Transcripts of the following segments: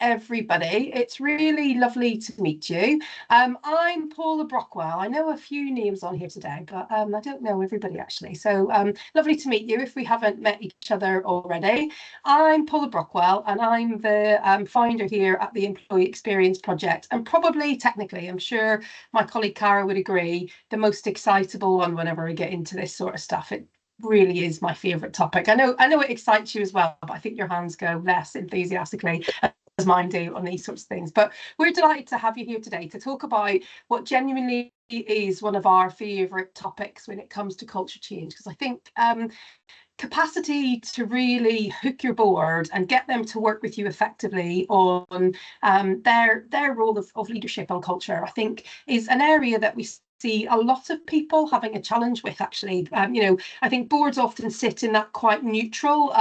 everybody. It's really lovely to meet you. I'm Paula Brockwell. I know a few names on here today, but I don't know everybody actually. So lovely to meet you if we haven't met each other already. I'm Paula Brockwell and I'm the founder here at the Employee Experience Project, and probably technically, I'm sure my colleague Cara would agree, the most excitable one whenever I get into this sort of stuff. It really is my favourite topic. I know it excites you as well, but I think your hands go less enthusiastically as mine do on these sorts of things. But we're delighted to have you here today to talk about what genuinely is one of our favourite topics when it comes to culture change, because I think capacity to really hook your board and get them to work with you effectively on their role of leadership on culture, I think is an area that we see a lot of people having a challenge with, actually. I think boards often sit in that quite neutral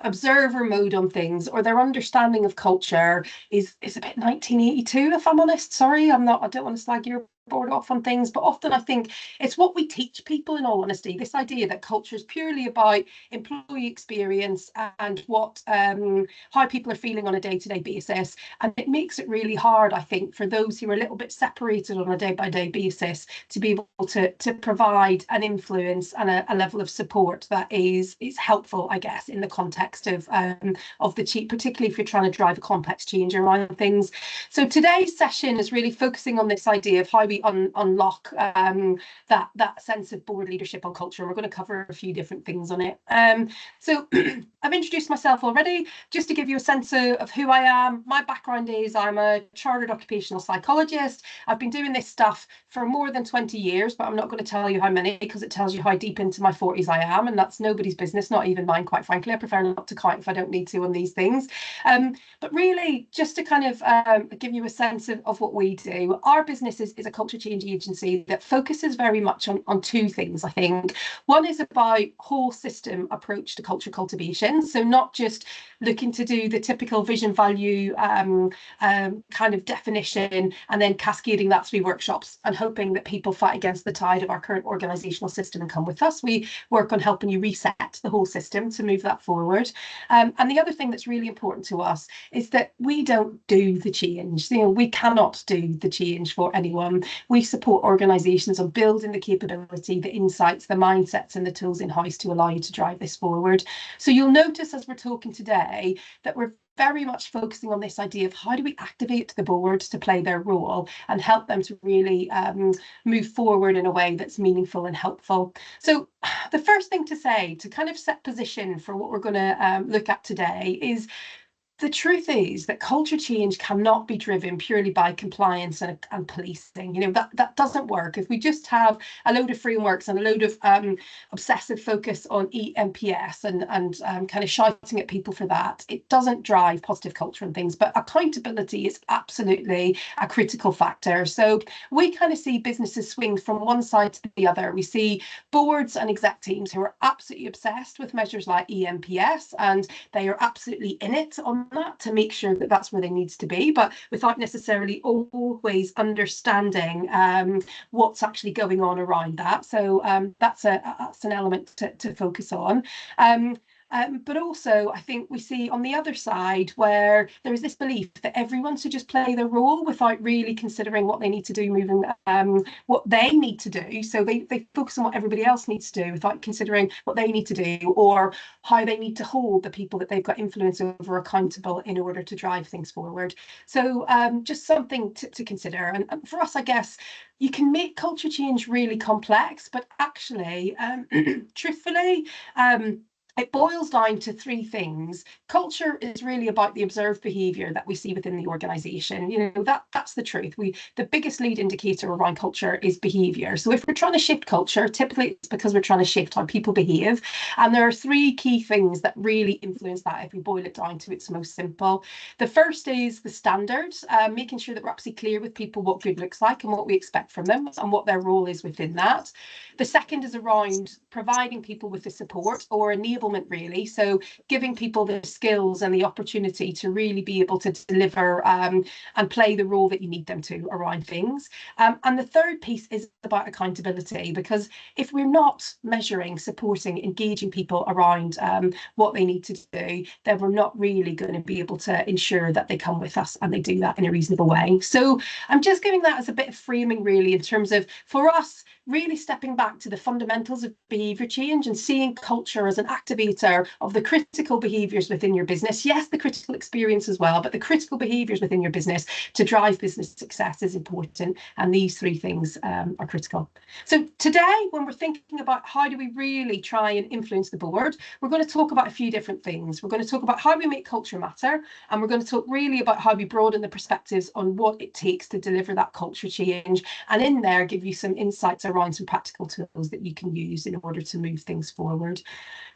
observer mode on things, or their understanding of culture is a bit 1982, if I'm honest. Sorry, I don't want to slag your board off on things, but often I think it's what we teach people, in all honesty, this idea that culture is purely about employee experience and what how people are feeling on a day-to-day basis, and it makes it really hard, I think, for those who are a little bit separated on a day-by-day basis to be able to provide an influence and a level of support that is helpful, I guess, in the context of the change, particularly if you're trying to drive a complex change around things. So today's session is really focusing on this idea of how we unlock that sense of board leadership on culture, and we're going to cover a few different things on it. So I've introduced myself already, just to give you a sense of who I am. My background is I'm a chartered occupational psychologist. I've been doing this stuff for more than 20 years, but I'm not going to tell you how many, because it tells you how deep into my 40s I am, and that's nobody's business, not even mine, quite frankly. I prefer not to count if I don't need to on these things. But really, just to kind of give you a sense of what we do, our business is a culture change agency that focuses very much on two things, I think. One is about whole system approach to culture cultivation, so not just looking to do the typical vision value kind of definition and then cascading that through workshops and hoping that people fight against the tide of our current organisational system and come with us. We work on helping you reset the whole system to move that forward. And the other thing that's really important to us is that we don't do the change. We cannot do the change for anyone. We support organisations on building the capability, the insights, the mindsets and the tools in-house to allow you to drive this forward. So you'll notice as we're talking today that we're very much focusing on this idea of how do we activate the board to play their role and help them to really move forward in a way that's meaningful and helpful. So the first thing to say, to kind of set position for what we're going to look at today, is the truth is that culture change cannot be driven purely by compliance and policing. That doesn't work. If we just have a load of frameworks and a load of obsessive focus on eNPS and kind of shouting at people for that, it doesn't drive positive culture and things. But accountability is absolutely a critical factor. So we kind of see businesses swing from one side to the other. We see boards and exec teams who are absolutely obsessed with measures like eNPS, and they are absolutely in it on that to make sure that that's where they need to be, but without necessarily always understanding what's actually going on around that. So that's an element to focus on. But also, I think we see on the other side where there is this belief that everyone should just play their role without really considering what they need to do, what they need to do. So they focus on what everybody else needs to do without considering what they need to do or how they need to hold the people that they've got influence over accountable in order to drive things forward. So just something to consider. And for us, I guess, you can make culture change really complex, but actually, truthfully, it boils down to three things. Culture is really about the observed behaviour that we see within the organisation. That's the truth. The biggest lead indicator around culture is behaviour. So if we're trying to shift culture, typically it's because we're trying to shift how people behave. And there are three key things that really influence that if we boil it down to its most simple. The first is the standards, making sure that we're absolutely clear with people what good looks like and what we expect from them and what their role is within that. The second is around providing people with the support or enabling enablement, really. So giving people the skills and the opportunity to really be able to deliver and play the role that you need them to around things. And the third piece is about accountability, because if we're not measuring, supporting, engaging people around what they need to do, then we're not really going to be able to ensure that they come with us and they do that in a reasonable way. So I'm just giving that as a bit of framing, really, in terms of, for us, really stepping back to the fundamentals of behaviour change and seeing culture as an activator of the critical behaviours within your business. Yes, the critical experience as well, but the critical behaviours within your business to drive business success is important. And these three things are critical. So today, when we're thinking about how do we really try and influence the board, we're going to talk about a few different things. We're going to talk about how we make culture matter, and we're going to talk really about how we broaden the perspectives on what it takes to deliver that culture change, and in there give you some insights around some practical tools that you can use in order to move things forward.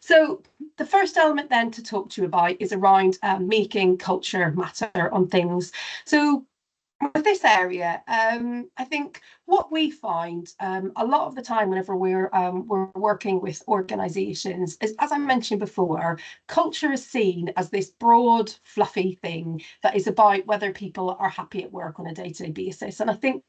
So the first element then to talk to you about is around making culture matter on things. So with this area, I think what we find a lot of the time whenever we're working with organisations is, as I mentioned before, culture is seen as this broad, fluffy thing that is about whether people are happy at work on a day-to-day basis. And I think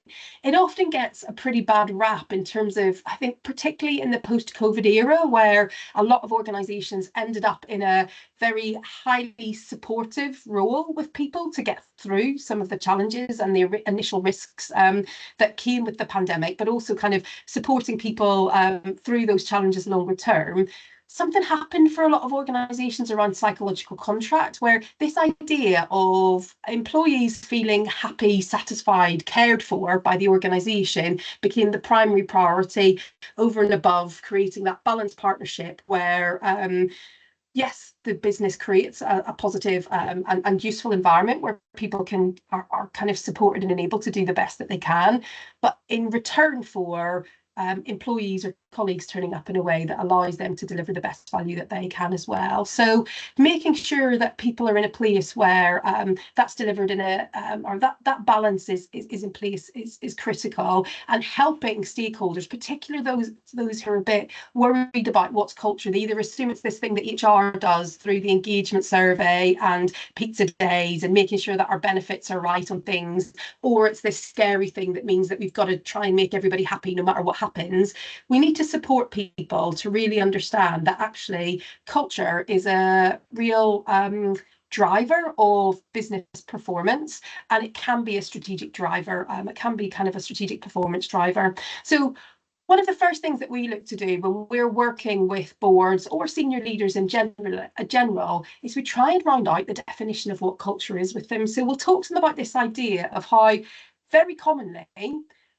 it often gets a pretty bad rap in terms of, I think, particularly in the post-COVID era, where a lot of organisations ended up in a very highly supportive role with people to get through some of the challenges and the initial risks that came with the pandemic, but also kind of supporting people through those challenges longer term. Something happened for a lot of organisations around psychological contract, where this idea of employees feeling happy, satisfied, cared for by the organisation became the primary priority, over and above creating that balanced partnership where yes, the business creates a positive and useful environment where people are kind of supported and enabled to do the best that they can, but in return for employees or colleagues turning up in a way that allows them to deliver the best value that they can as well. So making sure that people are in a place where that's delivered in a or that balance is in place is critical, and helping stakeholders, particularly those who are a bit worried about what's culture. They either assume it's this thing that HR does through the engagement survey and pizza days and making sure that our benefits are right on things, or it's this scary thing that means that we've got to try and make everybody happy no matter what happens. We need to support people to really understand that actually culture is a real driver of business performance, and it can be a strategic driver. It can be kind of a strategic performance driver. So one of the first things that we look to do when we're working with boards or senior leaders in general is we try and round out the definition of what culture is with them. So we'll talk to them about this idea of how very commonly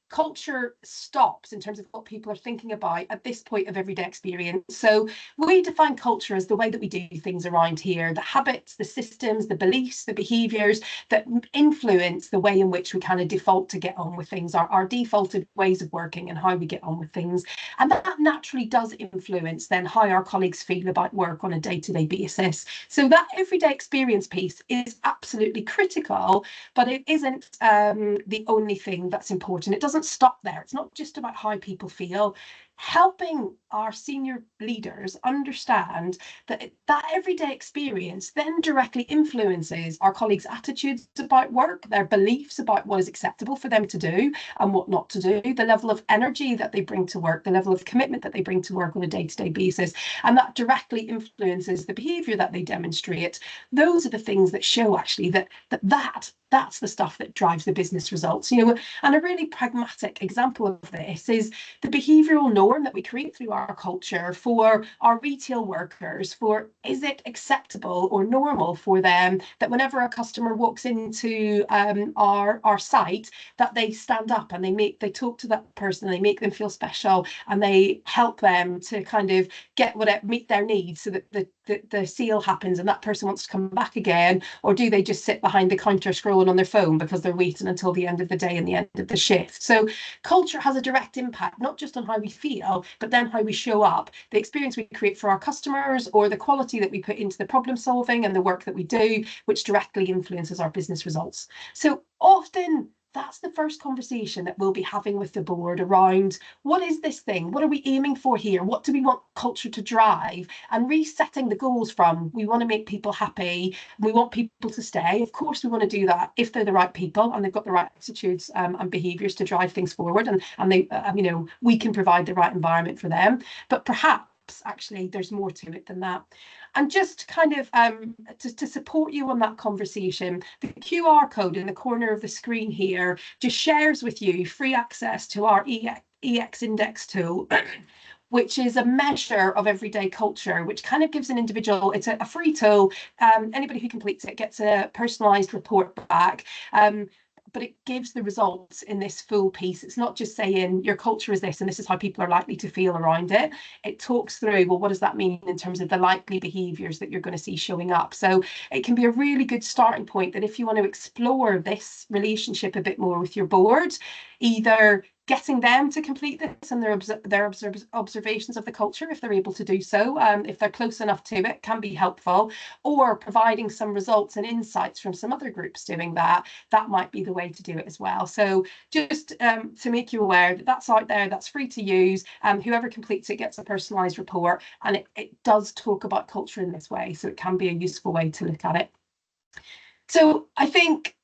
culture stops in terms of what people are thinking about at this point of everyday experience. So we define culture as the way that we do things around here, the habits, the systems, the beliefs, the behaviours that influence the way in which we kind of default to get on with things, our defaulted ways of working and how we get on with things. And that naturally does influence then how our colleagues feel about work on a day-to-day basis. So that everyday experience piece is absolutely critical, but it isn't the only thing that's important. It doesn't stop there. It's not just about how people feel. Helping our senior leaders understand that that everyday experience then directly influences our colleagues' attitudes about work, their beliefs about what is acceptable for them to do and what not to do, the level of energy that they bring to work, the level of commitment that they bring to work on a day-to-day basis, and that directly influences the behaviour that they demonstrate. Those are the things that show actually that's the stuff that drives the business results. You know, and a really pragmatic example of this is the behavioural norm that we create through our culture for our retail workers. For, is it acceptable or normal for them that whenever a customer walks into our site, that they stand up and they talk to that person, they make them feel special, and they help them to kind of meet their needs so that the sale happens and that person wants to come back again? Or do they just sit behind the counter scrolling on their phone because they're waiting until the end of the day and the end of the shift? So culture has a direct impact, not just on how we feel, but then how we show up, the experience we create for our customers, or the quality that we put into the problem solving and the work that we do, which directly influences our business results. So often that's the first conversation that we'll be having with the board around what is this thing? What are we aiming for here? What do we want culture to drive? And resetting the goals from we want to make people happy, we want people to stay. Of course, we want to do that if they're the right people and they've got the right attitudes and behaviours to drive things forward, and they, we can provide the right environment for them. But perhaps actually there's more to it than that. And just kind of to support you on that conversation, the QR code in the corner of the screen here just shares with you free access to our EX Index tool, which is a measure of everyday culture, which kind of gives an individual, it's a free tool. Anybody who completes it gets a personalised report back. But it gives the results in this full piece. It's not just saying your culture is this and this is how people are likely to feel around it. It talks through, well, what does that mean in terms of the likely behaviours that you're going to see showing up? So it can be a really good starting point that if you want to explore this relationship a bit more with your board, either getting them to complete this and their observations of the culture, if they're able to do so, if they're close enough to it, can be helpful, or providing some results and insights from some other groups doing that might be the way to do it as well. So just to make you aware that that's out there, that's free to use. Whoever completes it gets a personalised report, and it does talk about culture in this way, so it can be a useful way to look at it. So I think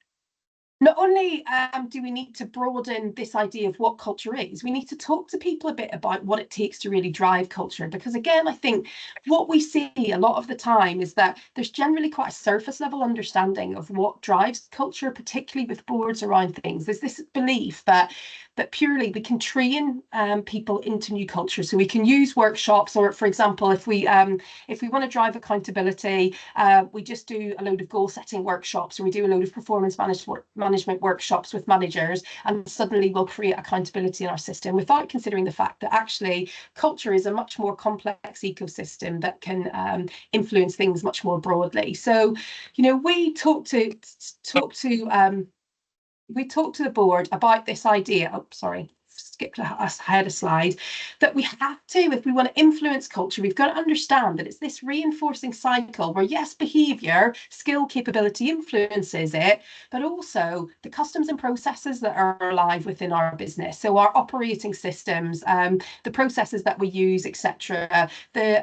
not only do we need to broaden this idea of what culture is, we need to talk to people a bit about what it takes to really drive culture. Because again, I think what we see a lot of the time is that there's generally quite a surface level understanding of what drives culture, particularly with boards around things. There's this belief that purely we can train people into new culture. So we can use workshops, or for example, if we want to drive accountability, we just do a load of goal setting workshops, or we do a load of performance management workshops with managers, and suddenly we'll create accountability in our system, without considering the fact that actually culture is a much more complex ecosystem that can influence things much more broadly. So, we talk to the board about this idea. Oh, sorry, skipped ahead a slide. That we have to, if we want to influence culture, we've got to understand that it's this reinforcing cycle where, yes, behaviour, skill, capability influences it, but also the customs and processes that are alive within our business. So our operating systems, the processes that we use, etc., the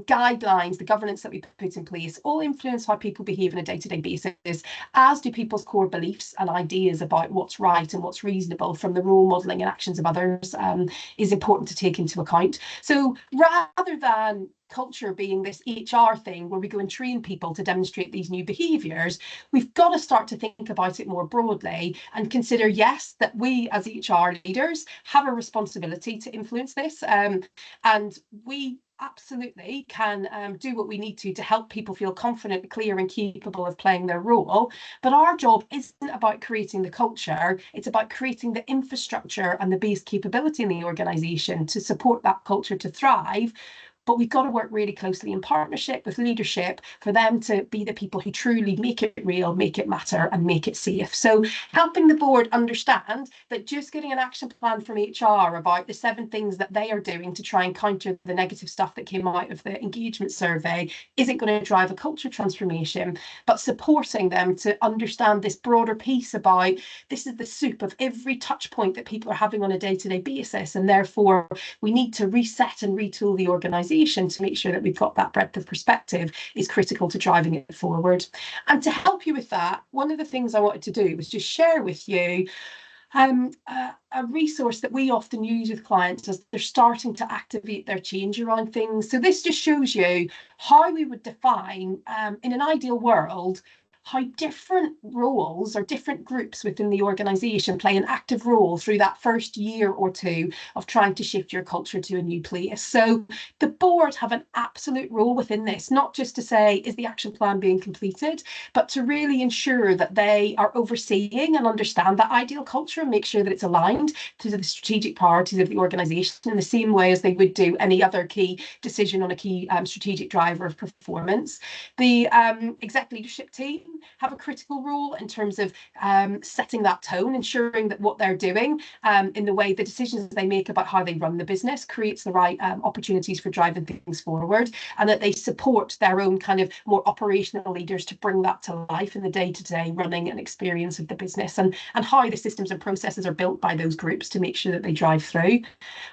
guidelines, the governance that we put in place, all influence how people behave on a day-to-day basis, as do people's core beliefs and ideas about what's right and what's reasonable from the role modelling and actions of others, is important to take into account. So rather than culture being this HR thing where we go and train people to demonstrate these new behaviours, we've got to start to think about it more broadly and consider, yes, that we as HR leaders have a responsibility to influence this, and we absolutely can do what we need to help people feel confident, clear and capable of playing their role. But our job isn't about creating the culture, it's about creating the infrastructure and the base capability in the organisation to support that culture to thrive. But we've got to work really closely in partnership with leadership for them to be the people who truly make it real, make it matter and make it safe. So helping the board understand that just getting an action plan from HR about the 7 things that they are doing to try and counter the negative stuff that came out of the engagement survey isn't going to drive a culture transformation, but supporting them to understand this broader piece about this is the soup of every touch point that people are having on a day-to-day basis, and therefore we need to reset and retool the organisation to make sure that we've got that breadth of perspective is critical to driving it forward. And to help you with that, one of the things I wanted to do was just share with you a resource that we often use with clients as they're starting to activate their change around things. So this just shows you how we would define, in an ideal world, how different roles or different groups within the organisation play an active role through that first year or two of trying to shift your culture to a new place. So the board have an absolute role within this, not just to say, is the action plan being completed, but to really ensure that they are overseeing and understand that ideal culture and make sure that it's aligned to the strategic priorities of the organisation in the same way as they would do any other key decision on a key strategic driver of performance. The exec leadership team have a critical role in terms of setting that tone, ensuring that what they're doing in the way the decisions they make about how they run the business creates the right opportunities for driving things forward, and that they support their own kind of more operational leaders to bring that to life in the day-to-day running and experience of the business, and how the systems and processes are built by those groups to make sure that they drive through.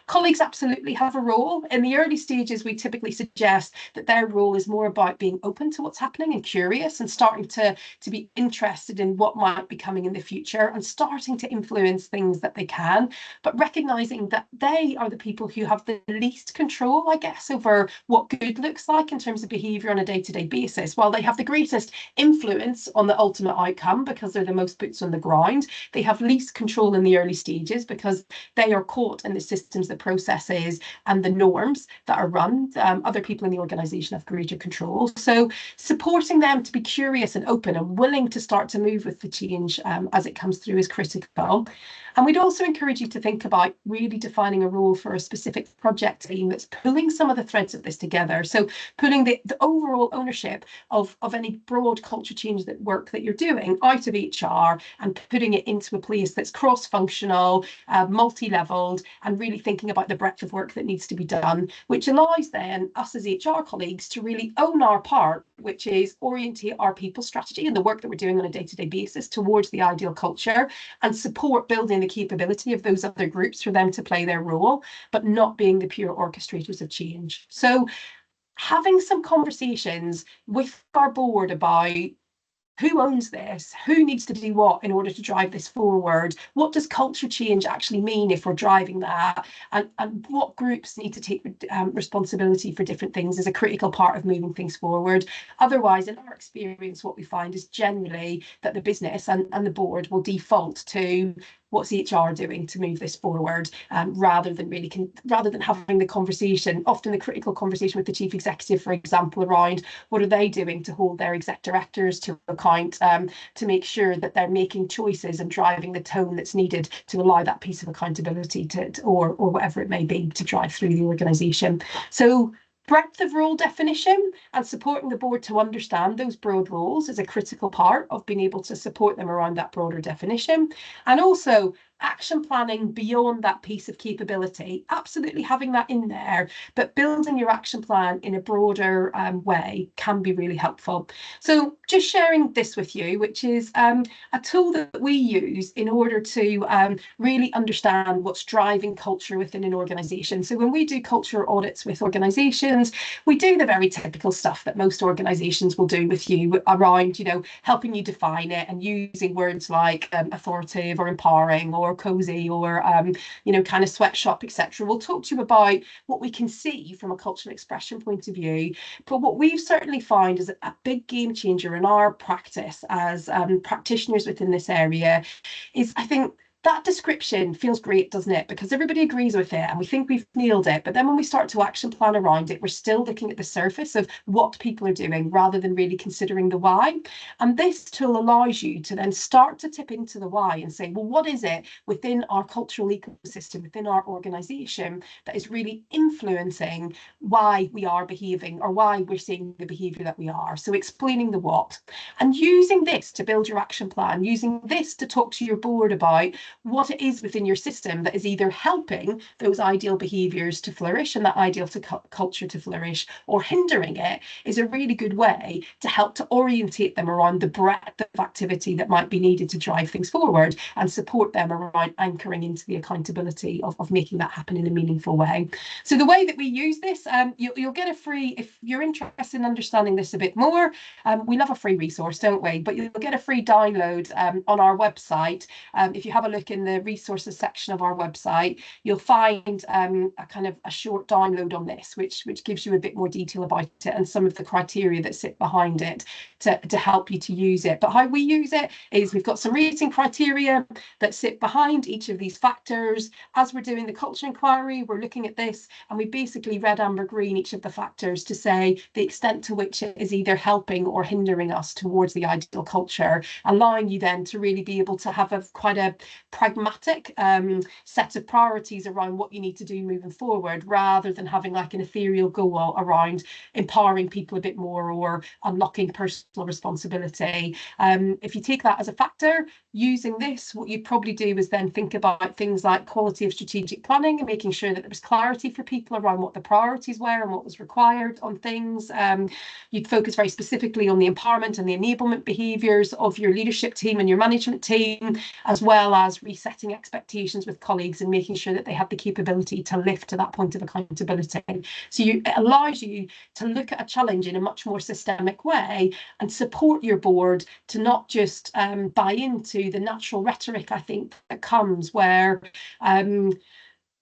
Colleagues absolutely have a role. In the early stages, we typically suggest that their role is more about being open to what's happening and curious, and starting to be interested in what might be coming in the future, and starting to influence things that they can, but recognizing that they are the people who have the least control, I guess, over what good looks like in terms of behavior on a day-to-day basis. While they have the greatest influence on the ultimate outcome because they're the most boots on the ground, they have least control in the early stages because they are caught in the systems, the processes, and the norms that are run. Other people in the organisation have greater control. So supporting them to be curious and open and willing to start to move with the change as it comes through is critical. And we'd also encourage you to think about really defining a role for a specific project team that's pulling some of the threads of this together. So pulling the overall ownership of any broad culture change that work that you're doing out of HR and putting it into a place that's cross-functional, multi-leveled, and really thinking about the breadth of work that needs to be done, which allows then us as HR colleagues to really own our part, which is orientate our people strategy and the work that we're doing on a day-to-day basis towards the ideal culture, and support building the capability of those other groups for them to play their role, but not being the pure orchestrators of change. So having some conversations with our board about who owns this, who needs to do what in order to drive this forward, what does culture change actually mean if we're driving that, and what groups need to take responsibility for different things is a critical part of moving things forward. Otherwise, in our experience, what we find is generally that the business and the board will default to what's HR doing to move this forward, rather than having the conversation, often the critical conversation with the chief executive, for example, around what are they doing to hold their exec directors to account, to make sure that they're making choices and driving the tone that's needed to allow that piece of accountability or whatever it may be to drive through the organisation. So breadth of role definition and supporting the board to understand those broad roles is a critical part of being able to support them around that broader definition. And also action planning beyond that piece of capability, absolutely having that in there, but building your action plan in a broader way can be really helpful. So just sharing this with you, which is a tool that we use in order to really understand what's driving culture within an organisation. So when we do culture audits with organisations, we do the very typical stuff that most organisations will do with you around, helping you define it and using words like authoritative or empowering or cozy or kind of sweatshop, etc. We'll talk to you about what we can see from a cultural expression point of view, but what we've certainly found is a big game changer in our practice as practitioners within this area is, I think, that description feels great, doesn't it? Because everybody agrees with it and we think we've nailed it. But then when we start to action plan around it, we're still looking at the surface of what people are doing rather than really considering the why. And this tool allows you to then start to tip into the why and say, well, what is it within our cultural ecosystem, within our organisation that is really influencing why we are behaving or why we're seeing the behaviour that we are? So explaining the what and using this to build your action plan, using this to talk to your board about what it is within your system that is either helping those ideal behaviours to flourish and that ideal culture to flourish, or hindering it, is a really good way to help to orientate them around the breadth of activity that might be needed to drive things forward and support them around anchoring into the accountability of making that happen in a meaningful way. So the way that we use this, you'll get a free, if you're interested in understanding this a bit more, we love a free resource, don't we? But you'll get a free download on our website. If you have a look in the resources section of our website, you'll find a kind of a short download on this, which gives you a bit more detail about it and some of the criteria that sit behind it to help you to use it. But how we use it is we've got some rating criteria that sit behind each of these factors. As we're doing the culture inquiry, we're looking at this and we basically red, amber, green each of the factors to say the extent to which it is either helping or hindering us towards the ideal culture, allowing you then to really be able to have quite a pragmatic set of priorities around what you need to do moving forward, rather than having like an ethereal goal around empowering people a bit more or unlocking personal responsibility. If you take that as a factor, using this, what you'd probably do is then think about things like quality of strategic planning and making sure that there was clarity for people around what the priorities were and what was required on things. You'd focus very specifically on the empowerment and the enablement behaviours of your leadership team and your management team, as well as resetting expectations with colleagues and making sure that they have the capability to lift to that point of accountability. So it allows you to look at a challenge in a much more systemic way and support your board to not just buy into the natural rhetoric, I think, that comes where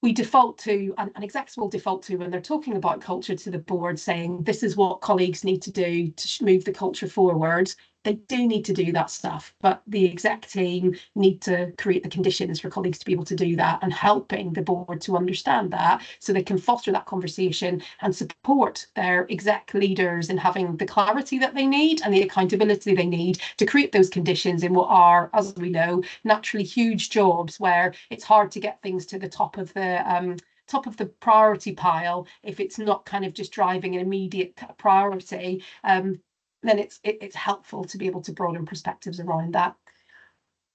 we default to, and execs will default to when they're talking about culture, to the board saying this is what colleagues need to do to move the culture forward. They do need to do that stuff, but the exec team need to create the conditions for colleagues to be able to do that, and helping the board to understand that so they can foster that conversation and support their exec leaders in having the clarity that they need and the accountability they need to create those conditions in what are, as we know, naturally huge jobs where it's hard to get things to the top of the priority pile if it's not kind of just driving an immediate priority. Then it's helpful to be able to broaden perspectives around that.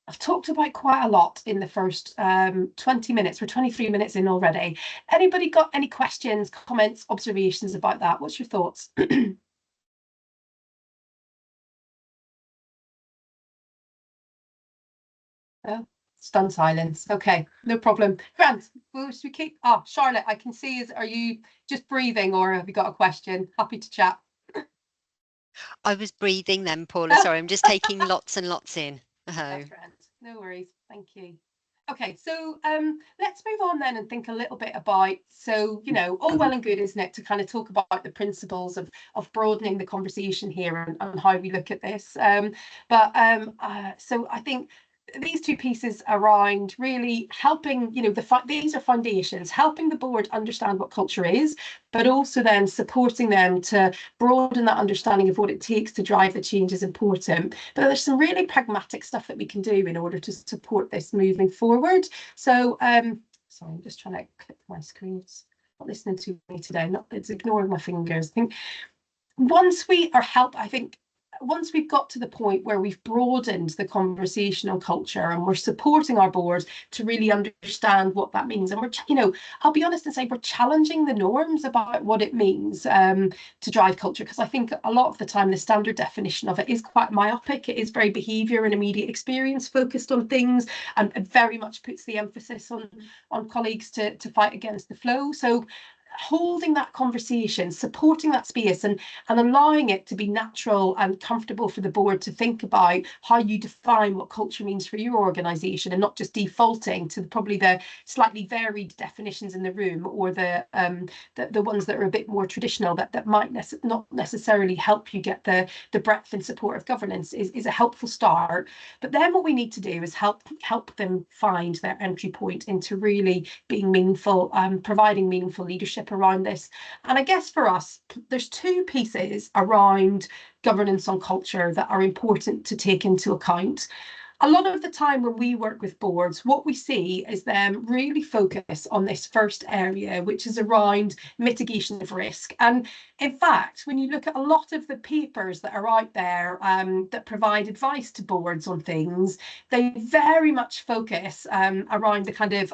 I've talked about quite a lot in the first 20 minutes. We're 23 minutes in already. Anybody got any questions, comments, observations about that? What's your thoughts? Oh, stunned silence. Okay, no problem. Grant, will we keep? Oh, Charlotte, I can see. Are you just breathing, or have you got a question? Happy to chat. I was breathing then, Paula. Sorry, I'm just taking lots and lots in. That's right. No worries. Thank you. Okay, so let's move on then and think a little bit about, so, you know, all well and good, isn't it, to kind of talk about the principles of broadening the conversation here and how we look at this. So I think these two pieces around really helping, you know, these are foundations, helping the board understand what culture is, but also then supporting them to broaden that understanding of what it takes to drive the change is important. But there's some really pragmatic stuff that we can do in order to support this moving forward. So sorry, I'm just trying to click my screen. It's not listening to me today. It's ignoring my fingers. I think once we've got to the point where we've broadened the conversation on culture and we're supporting our board to really understand what that means, and we're, you know, I'll be honest and say we're challenging the norms about what it means to drive culture, because I think a lot of the time the standard definition of it is quite myopic. It is very behaviour and immediate experience focused on things, and very much puts the emphasis on colleagues to fight against the flow. So holding that conversation, supporting that space, and allowing it to be natural and comfortable for the board to think about how you define what culture means for your organisation, and not just defaulting to probably the slightly varied definitions in the room, or the ones that are a bit more traditional that might not necessarily help you get the breadth and support of governance is a helpful start. But then what we need to do is help them find their entry point into really being meaningful, providing meaningful leadership around this. And I guess for us, there's two pieces around governance on culture that are important to take into account. A lot of the time when we work with boards, what we see is them really focus on this first area, which is around mitigation of risk. And in fact, when you look at a lot of the papers that are out there that provide advice to boards on things, they very much focus around the kind of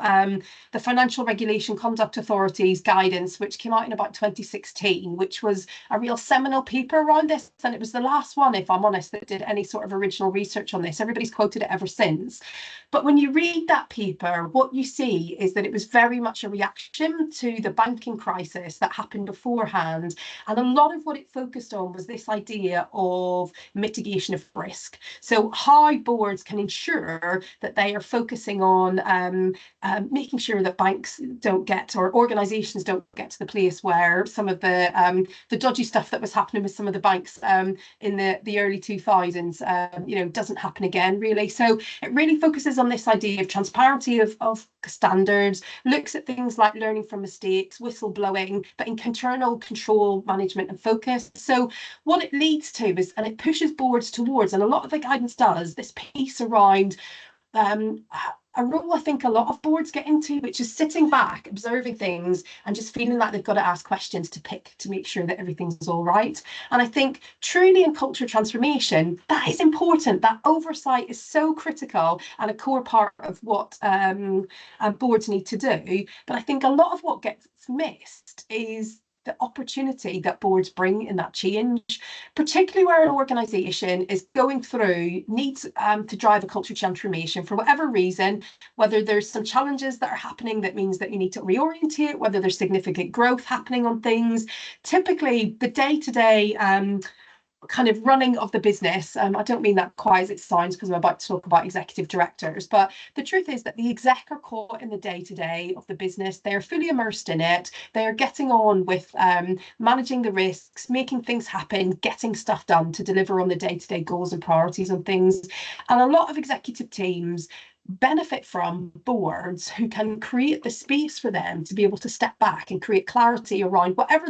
the Financial Regulation Conduct Authority's guidance, which came out in about 2016, which was a real seminal paper around this. And it was the last one, if I'm honest, that did any sort of original research on this. Everybody's quoted it ever since. But when you read that paper, what you see is that it was very much a reaction to the banking crisis that happened beforehand. And a lot of what it focused on was this idea of mitigation of risk. So how boards can ensure that they are focusing on making sure that banks don't get, or organisations don't get to the place where some of the dodgy stuff that was happening with some of the banks in the early 2000s, you know, doesn't happen again, really. So it really focuses on this idea of transparency of standards, looks at things like learning from mistakes, whistleblowing, but in internal control, management and focus. So what it leads to is, and it pushes boards towards, and a lot of the guidance does, this piece around a role I think a lot of boards get into, which is sitting back, observing things and just feeling like they've got to ask questions to make sure that everything's all right. And I think truly in culture transformation, that is important. That oversight is so critical and a core part of what boards need to do. But I think a lot of what gets missed is the opportunity that boards bring in that change, particularly where an organisation is going through, needs to drive a culture transformation for whatever reason, whether there's some challenges that are happening that means that you need to reorientate, whether there's significant growth happening on things. Typically, the day-to-day kind of running of the business, I don't mean that quite as it sounds because I'm about to talk about executive directors, but the truth is that the exec are caught in the day-to-day of the business. They are fully immersed in it. They are getting on with managing the risks, making things happen, getting stuff done to deliver on the day-to-day goals and priorities and things. And a lot of executive teams benefit from boards who can create the space for them to be able to step back and create clarity around whatever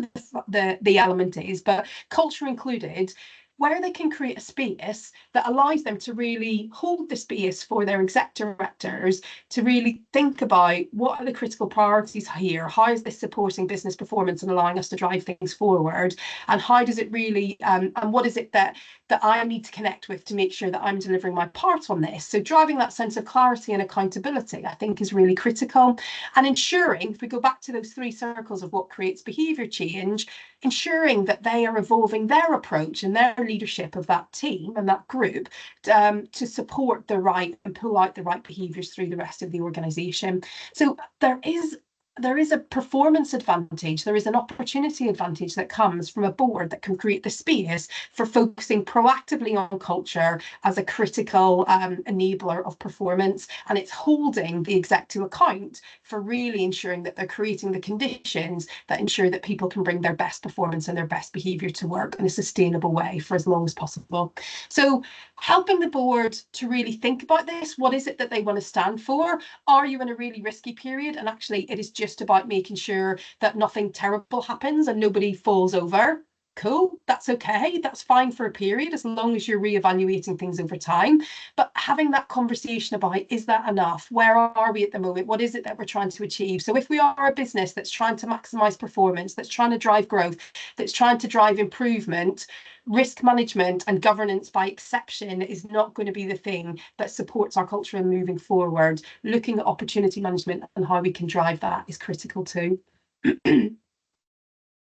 the element is, but culture included, where they can create a space that allows them to really hold the space for their exec directors to really think about what are the critical priorities here, how is this supporting business performance and allowing us to drive things forward, and how does it really, and what is it that I need to connect with to make sure that I'm delivering my part on this. So driving that sense of clarity and accountability, I think, is really critical. And ensuring, if we go back to those three circles of what creates behaviour change, ensuring that they are evolving their approach and their leadership of that team and that group to support the right and pull out the right behaviours through the rest of the organisation. So there is a performance advantage, there is an opportunity advantage that comes from a board that can create the space for focusing proactively on culture as a critical enabler of performance, and it's holding the exec to account for really ensuring that they're creating the conditions that ensure that people can bring their best performance and their best behaviour to work in a sustainable way for as long as possible. So helping the board to really think about this, what is it that they want to stand for? Are you in a really risky period? And actually it is just about making sure that nothing terrible happens and nobody falls over. Cool, that's okay, that's fine for a period as long as you're re-evaluating things over time. But having that conversation about, is that enough? Where are we at the moment? What is it that we're trying to achieve? So if we are a business that's trying to maximize performance, that's trying to drive growth, that's trying to drive improvement, risk management and governance by exception is not going to be the thing that supports our culture and moving forward. Looking at opportunity management and how we can drive that is critical too.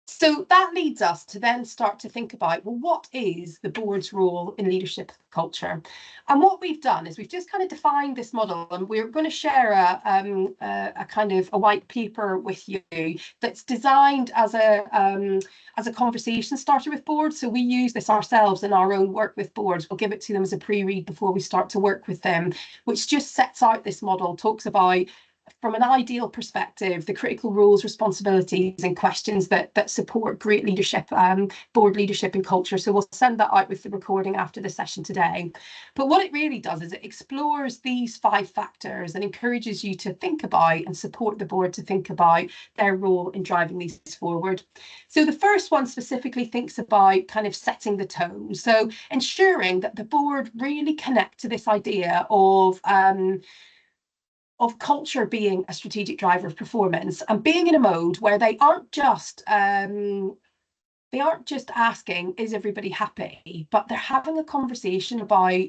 So that leads us to then start to think about, well, what is the board's role in leadership culture? And what we've done is we've just kind of defined this model, and we're going to share a kind of a white paper with you that's designed as a conversation starter with boards. So we use this ourselves in our own work with boards. We'll give it to them as a pre-read before we start to work with them, which just sets out this model, talks about, from an ideal perspective, the critical roles, responsibilities and questions that support great leadership, board leadership and culture. So we'll send that out with the recording after the session today. But what it really does is it explores these 5 factors and encourages you to think about and support the board to think about their role in driving these forward. So the first one specifically thinks about kind of setting the tone. So ensuring that the board really connect to this idea of culture being a strategic driver of performance and being in a mode where they aren't just asking, is everybody happy, but they're having a conversation about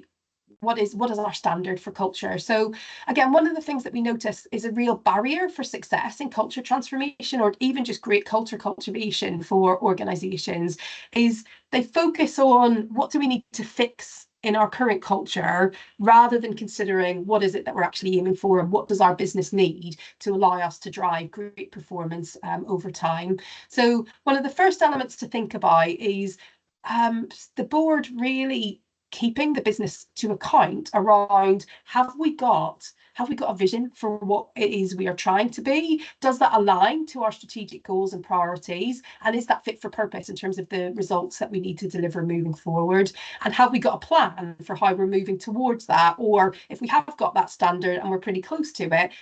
what is our standard for culture. So again, one of the things that we notice is a real barrier for success in culture transformation, or even just great culture cultivation for organizations, is they focus on what do we need to fix in our current culture, rather than considering what is it that we're actually aiming for and what does our business need to allow us to drive great performance over time. So one of the first elements to think about is the board really keeping the business to account around, have we got a vision for what it is we are trying to be? Does that align to our strategic goals and priorities? And is that fit for purpose in terms of the results that we need to deliver moving forward? And have we got a plan for how we're moving towards that? Or if we have got that standard and we're pretty close to it,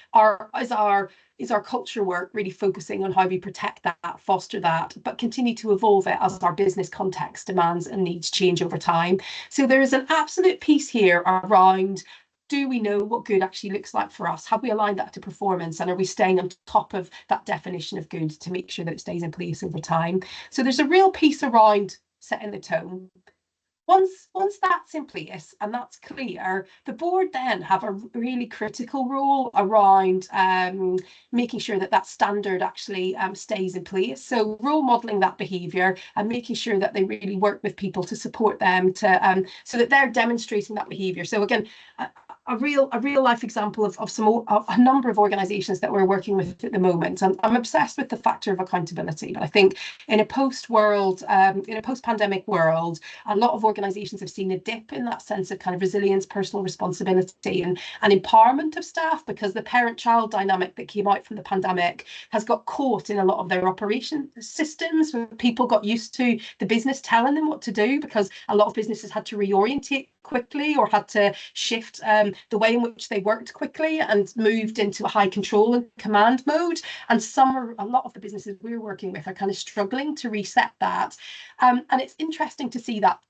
is our culture work really focusing on how we protect that, foster that, but continue to evolve it as our business context demands and needs change over time? So there is an absolute piece here around do we know what good actually looks like for us? Have we aligned that to performance, and are we staying on top of that definition of good to make sure that it stays in place over time? So there's a real piece around setting the tone. Once that's in place and that's clear, the board then have a really critical role around making sure that that standard actually stays in place. So role modeling that behaviour and making sure that they really work with people to support them to so that they're demonstrating that behaviour. So again, a real life example of a number of organisations that we're working with at the moment. I'm obsessed with the factor of accountability, but I think in a post-pandemic world, a lot of organisations have seen a dip in that sense of kind of resilience, personal responsibility, and empowerment of staff, because the parent-child dynamic that came out from the pandemic has got caught in a lot of their operation systems, where people got used to the business telling them what to do, because a lot of businesses had to reorientate quickly or had to shift the way in which they worked quickly and moved into a high control and command mode. And a lot of the businesses we're working with are kind of struggling to reset that. And it's interesting to see that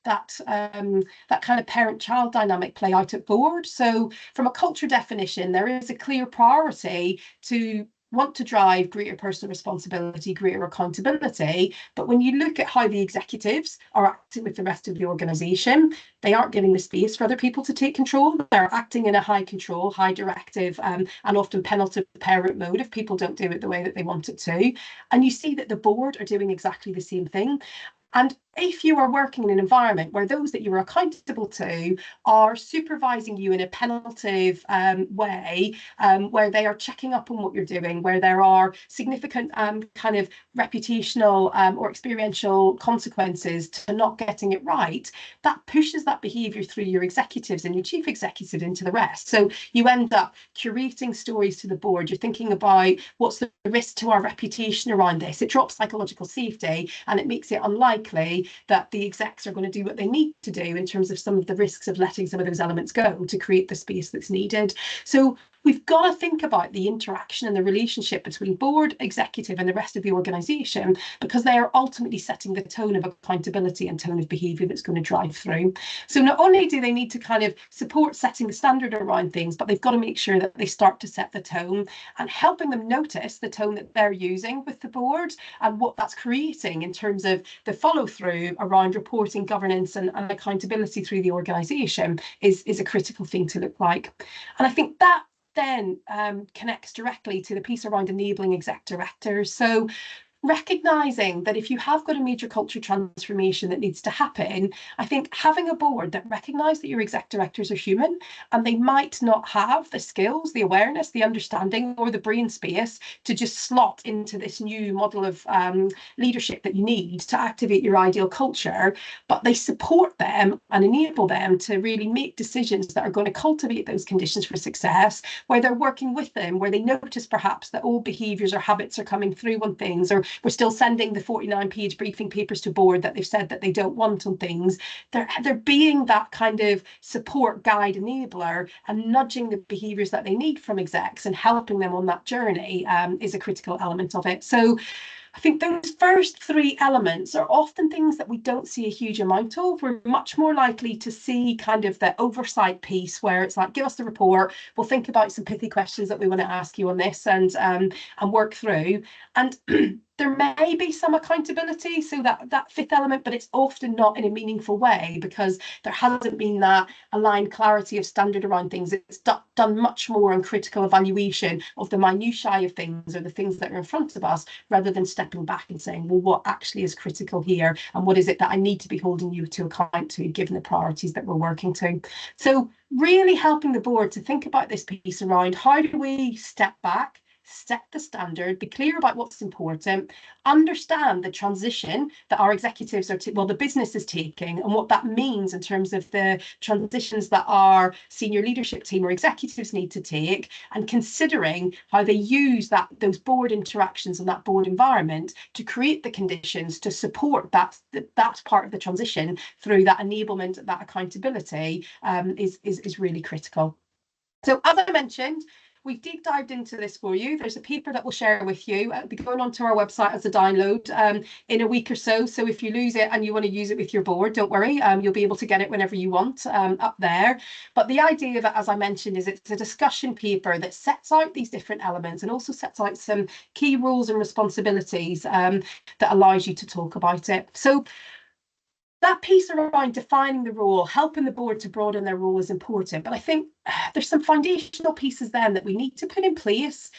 kind of parent-child dynamic play out at board. So from a culture definition, there is a clear priority to want to drive greater personal responsibility, greater accountability. But when you look at how the executives are acting with the rest of the organisation, they aren't giving the space for other people to take control. They're acting in a high control, high directive, and often penalty parent mode if people don't do it the way that they want it to. And you see that the board are doing exactly the same thing. And if you are working in an environment where those that you are accountable to are supervising you in a penalty way, where they are checking up on what you're doing, where there are significant kind of reputational or experiential consequences to not getting it right, that pushes that behaviour through your executives and your chief executive into the rest. So you end up curating stories to the board. You're thinking about what's the risk to our reputation around this. It drops psychological safety, and it makes it unlikely that the execs are going to do what they need to do in terms of some of the risks of letting some of those elements go to create the space that's needed. So we've got to think about the interaction and the relationship between board, executive, and the rest of the organisation, because they are ultimately setting the tone of accountability and tone of behaviour that's going to drive through. So not only do they need to kind of support setting the standard around things, but they've got to make sure that they start to set the tone, and helping them notice the tone that they're using with the board and what that's creating in terms of the follow through around reporting, governance, and accountability through the organisation is a critical thing to look like. And I think that then connects directly to the piece around enabling exec directors. So recognising that if you have got a major culture transformation that needs to happen, I think having a board that recognise that your exec directors are human and they might not have the skills, the awareness, the understanding, or the brain space to just slot into this new model of leadership that you need to activate your ideal culture, but they support them and enable them to really make decisions that are going to cultivate those conditions for success, where they're working with them, where they notice perhaps that old behaviours or habits are coming through on things, or we're still sending the 49-page briefing papers to board that they've said that they don't want on things. They're being that kind of support guide enabler and nudging the behaviours that they need from execs and helping them on that journey is a critical element of it. So I think those first three elements are often things that we don't see a huge amount of. We're much more likely to see kind of the oversight piece where it's like, give us the report, we'll think about some pithy questions that we want to ask you on this and work through. And there may be some accountability, so that fifth element, but it's often not in a meaningful way because there hasn't been that aligned clarity of standard around things. It's done much more on critical evaluation of the minutiae of things or the things that are in front of us, rather than stepping back and saying, well, what actually is critical here, and what is it that I need to be holding you to account to, given the priorities that we're working to. So really helping the board to think about this piece around how do we step back, set the standard, be clear about what's important, understand the transition that our executives are, the business is taking, and what that means in terms of the transitions that our senior leadership team or executives need to take, and considering how they use those board interactions and that board environment to create the conditions to support that part of the transition through that enablement, that accountability is really critical. So as I mentioned, we've deep dived into this for you. There's a paper that we'll share with you. It'll be going onto our website as a download in a week or so. So if you lose it and you want to use it with your board, don't worry, you'll be able to get it whenever you want up there. But the idea of it, as I mentioned, is it's a discussion paper that sets out these different elements and also sets out some key rules and responsibilities that allows you to talk about it. So that piece around defining the role, helping the board to broaden their role is important. But I think there's some foundational pieces then that we need to put in place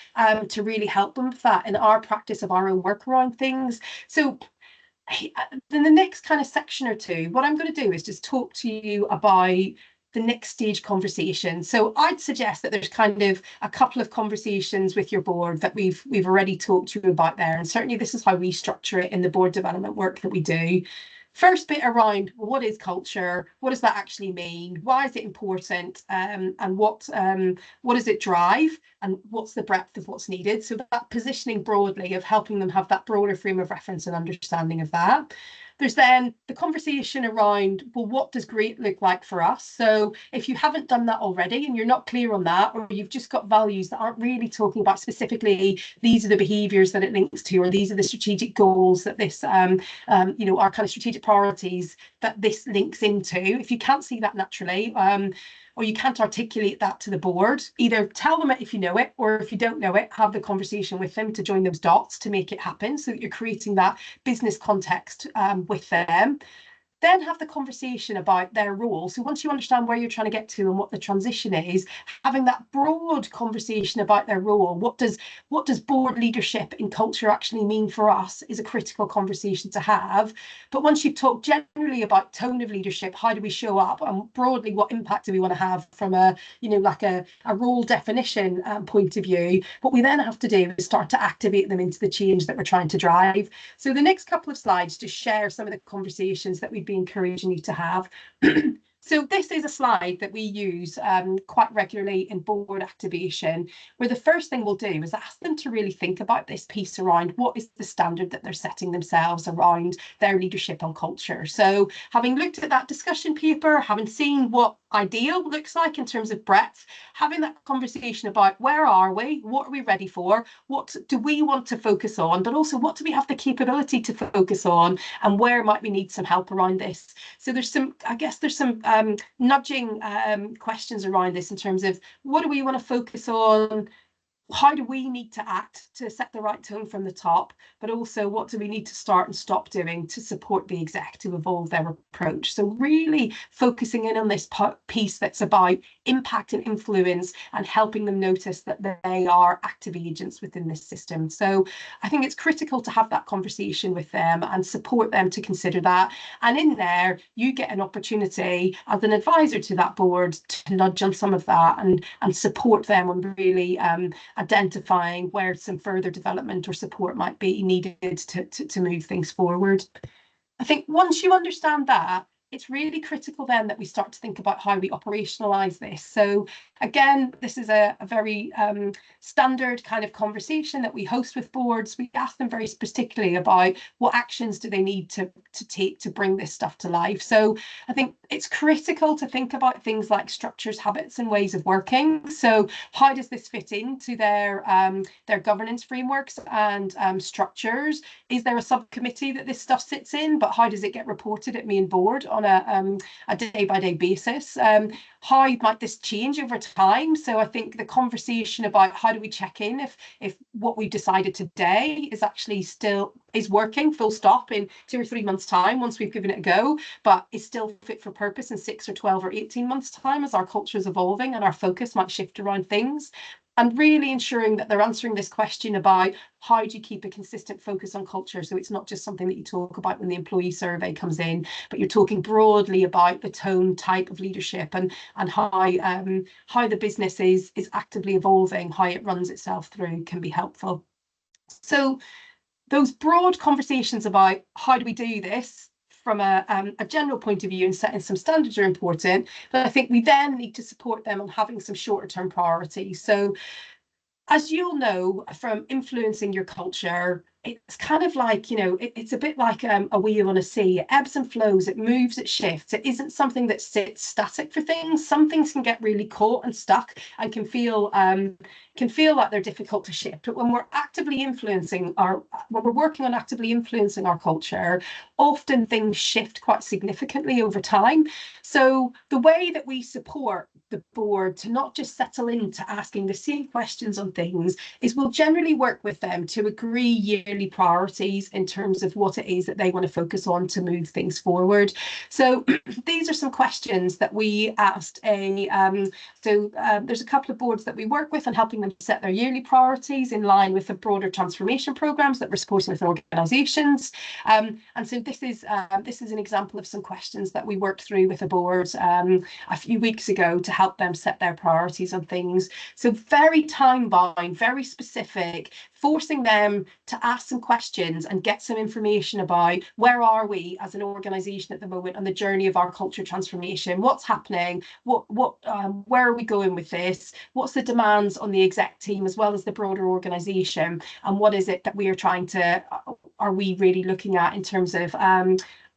to really help them with that in our practice of our own work around things. So in the next kind of section or two, what I'm going to do is just talk to you about the next stage conversation. So I'd suggest that there's kind of a couple of conversations with your board that we've already talked to you about there. And certainly this is how we structure it in the board development work that we do. First bit around, well, what is culture? What does that actually mean? Why is it important? And what does it drive? And what's the breadth of what's needed? So that positioning broadly of helping them have that broader frame of reference and understanding of that. There's then the conversation around, well, what does great look like for us? So if you haven't done that already and you're not clear on that, or you've just got values that aren't really talking about specifically, these are the behaviours that it links to, or these are the strategic goals that this, our kind of strategic priorities that this links into. If you can't see that naturally, or you can't articulate that to the board, either tell them it if you know it, or if you don't know it, have the conversation with them to join those dots to make it happen so that you're creating that business context with them. Then have the conversation about their role. So once you understand where you're trying to get to and what the transition is, having that broad conversation about their role, what does board leadership in culture actually mean for us, is a critical conversation to have. But once you've talked generally about tone of leadership, how do we show up, and broadly what impact do we want to have from a role definition point of view, what we then have to do is start to activate them into the change that we're trying to drive. So the next couple of slides just share some of the conversations that we've been encouraging you to have. So this is a slide that we use quite regularly in board activation, where the first thing we'll do is ask them to really think about this piece around what is the standard that they're setting themselves around their leadership on culture. So having looked at that discussion paper, having seen what ideal looks like in terms of breadth, having that conversation about where are we, what are we ready for, what do we want to focus on, but also what do we have the capability to focus on, and where might we need some help around this. So there's some nudging questions around this in terms of what do we want to focus on, how do we need to act to set the right tone from the top, but also what do we need to start and stop doing to support the exec to evolve their approach. So really focusing in on this piece that's about impact and influence and helping them notice that they are active agents within this system. So I think it's critical to have that conversation with them and support them to consider that. And in there, you get an opportunity as an advisor to that board to nudge on some of that and support them on really identifying where some further development or support might be needed to move things forward. I think once you understand that, it's really critical then that we start to think about how we operationalize this. So again, this is a very standard kind of conversation that we host with boards. We ask them very particularly about what actions do they need to take to bring this stuff to life. So I think it's critical to think about things like structures, habits, and ways of working. So how does this fit into their governance frameworks and structures? Is there a subcommittee that this stuff sits in, but how does it get reported at main board on a day-by-day basis? How might this change over time? So I think the conversation about how do we check in if what we've decided today is actually still is working full stop in 2 or 3 months time once we've given it a go, but is still fit for purpose in 6 or 12 or 18 months time as our culture is evolving and our focus might shift around things. And really ensuring that they're answering this question about how do you keep a consistent focus on culture, so it's not just something that you talk about when the employee survey comes in, but you're talking broadly about the tone, type of leadership, and how the business is actively evolving, how it runs itself through can be helpful. So those broad conversations about how do we do this from a general point of view and setting some standards are important, but I think we then need to support them on having some shorter term priorities. So as you'll know from influencing your culture, it's kind of like, it's a bit like a wheel on a sea. It ebbs and flows, it moves, it shifts. It isn't something that sits static for things. Some things can get really caught and stuck and can feel can feel like they're difficult to shift. But when we're working on actively influencing our culture, often things shift quite significantly over time. So the way that we support the board to not just settle into asking the same questions on things is we'll generally work with them to agree yearly priorities in terms of what it is that they want to focus on to move things forward. So these are some questions that we asked there's a couple of boards that we work with and helping them set their yearly priorities in line with the broader transformation programs that we're supporting with organisations. And so this is an example of some questions that we worked through with a board a few weeks ago to help them set their priorities on things. So very time bound, very specific, forcing them to ask some questions and get some information about where are we as an organisation at the moment on the journey of our culture transformation, what's happening, where are we going with this, what's the demands on the exec team as well as the broader organisation, and what is it that we are trying to, are we really looking at in terms of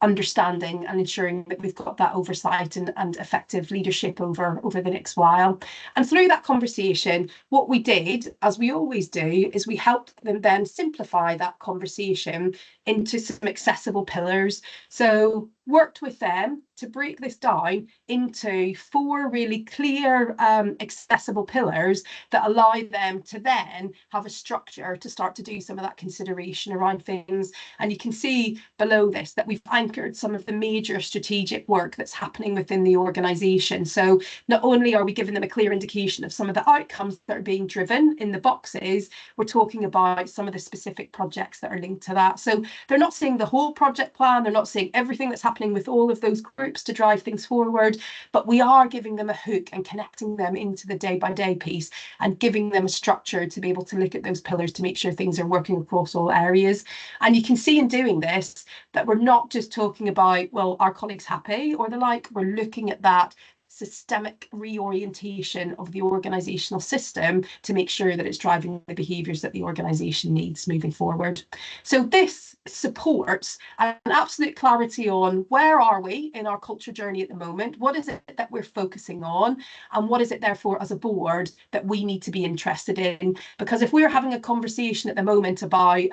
understanding and ensuring that we've got that oversight and effective leadership over the next while. And through that conversation, what we did, as we always do, is we helped them then simplify that conversation into some accessible pillars. So worked with them to break this down into 4 really clear, accessible pillars that allow them to then have a structure to start to do some of that consideration around things. And you can see below this that we've anchored some of the major strategic work that's happening within the organisation. So not only are we giving them a clear indication of some of the outcomes that are being driven in the boxes, we're talking about some of the specific projects that are linked to that. So they're not seeing the whole project plan, they're not seeing everything that's happening with all of those groups to drive things forward, but we are giving them a hook and connecting them into the day-by-day piece and giving them a structure to be able to look at those pillars to make sure things are working across all areas. And you can see in doing this that we're not just talking about, well, are colleagues happy or the like, we're looking at that systemic reorientation of the organisational system to make sure that it's driving the behaviours that the organisation needs moving forward. So this supports an absolute clarity on where are we in our culture journey at the moment, what is it that we're focusing on, and what is it therefore as a board that we need to be interested in. Because if we're having a conversation at the moment about